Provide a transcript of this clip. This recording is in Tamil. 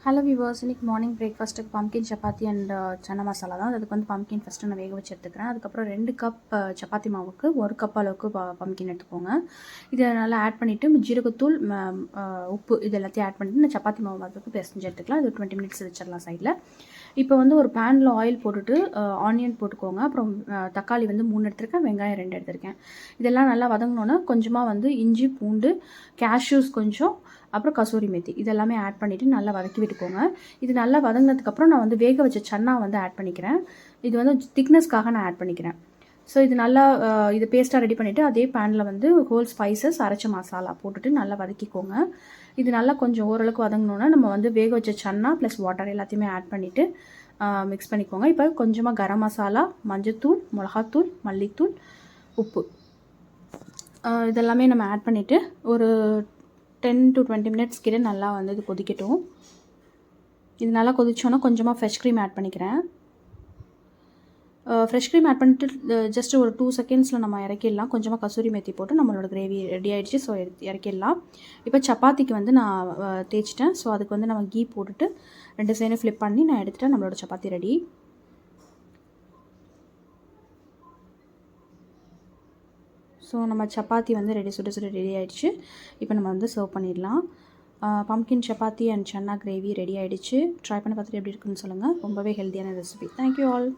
ஹலோ விவர்ஸ், இன்னைக்கு மார்னிங் பிரேக்ஃபாஸ்ட்டுக்கு பம்கின் சப்பாத்தி அண்ட் சன்னா மசாலா தான். அதுக்கு வந்து பம்கின் ஃபஸ்ட்டு நான் வேக வச்சு எடுத்துக்கிறேன். அதுக்கப்புறம் 2 கப் சப்பாத்தி மாவுக்கு 1 கப் அளவுக்கு பம்கின் எடுத்துக்கோங்க. இதை நல்லா ஆட் பண்ணிவிட்டு ஜீரகத்தூள், உப்பு இது எல்லாத்தையும் ஆட் பண்ணிவிட்டு நான் சப்பாத்தி மாவு மாதிரி பிசைஞ்சு எடுத்துக்கலாம். இது 20 மினிட்ஸ் வச்சிடலாம் சைடில். இப்போ வந்து ஒரு பேனில் ஆயில் போட்டுட்டு ஆனியன் போட்டுக்கோங்க. அப்புறம் தக்காளி வந்து 3 எடுத்திருக்கேன், வெங்காயம் 2 எடுத்திருக்கேன். இதெல்லாம் நல்லா வதங்கினோன்னா கொஞ்சமாக வந்து இஞ்சி, பூண்டு, கேஷ்யூஸ் கொஞ்சம், அப்புறம் கசூரி மேத்தி இதெல்லாமே ஆட் பண்ணிவிட்டு நல்லா வதக்கி விட்டுக்கோங்க. இது நல்லா வதங்கினதுக்கப்புறம் நான் வந்து வேக வச்ச சன்னா வந்து ஆட் பண்ணிக்கிறேன். இது வந்து திக்னஸ்க்காக நான் ஆட் பண்ணிக்கிறேன். ஸோ இது நல்லா இது பேஸ்ட்டாக ரெடி பண்ணிவிட்டு அதே பேனில் வந்து ஹோல் ஸ்பைசஸ் அரைச்ச மசாலா போட்டுட்டு நல்லா வதக்கிக்கோங்க. இது நல்லா கொஞ்சம் ஓரளவுக்கு வதங்கினோன்னா நம்ம வந்து வேக வச்ச சன்னா ப்ளஸ் வாட்டர் எல்லாத்தையுமே ஆட் பண்ணிவிட்டு மிக்ஸ் பண்ணிக்கோங்க. இப்போ கொஞ்சமாக கரம் மசாலா, மஞ்சத்தூள், மிளகாத்தூள், மல்லித்தூள், உப்பு இதெல்லாமே நம்ம ஆட் பண்ணிவிட்டு ஒரு 10 to 20 மினிட்ஸ் கிட்ட நல்லா வந்து இது கொதிக்கட்டும். இது நல்லா கொதிச்சோன்னா கொஞ்சமாக ஃப்ரெஷ் க்ரீம் ஆட் பண்ணிக்கிறேன். ஃப்ரெஷ் க்ரீம் ஆட் பண்ணிட்டு ஜஸ்ட் ஒரு 2 செகண்ட்ஸில் நம்ம இறக்கிடலாம். கொஞ்சமாக கசூரி மேத்தி போட்டு நம்மளோட கிரேவி ரெடி ஆகிடுச்சு. ஸோ இறக்கிடலாம். இப்போ சப்பாத்திக்கு வந்து நான் தேய்ச்சிட்டேன். ஸோ அதுக்கு வந்து நம்ம கீ போட்டுட்டு 2 சைடும் ஃப்ளிப் பண்ணி நான் எடுத்துகிட்டேன். நம்மளோட சப்பாத்தி ரெடி. ஸோ நம்ம சப்பாத்தி வந்து சுட ரெடி ஆகிடுச்சு. இப்போ நம்ம வந்து சர்வ் பண்ணிடலாம். Pumpkin chapati and chana gravy ready ஆகிடுச்சு. ட்ரை பண்ணி பார்த்துட்டு எப்படி இருக்குன்னு சொல்லுங்கள். ரொம்பவே ஹெல்த்தியான ரெசிபி. Thank you all.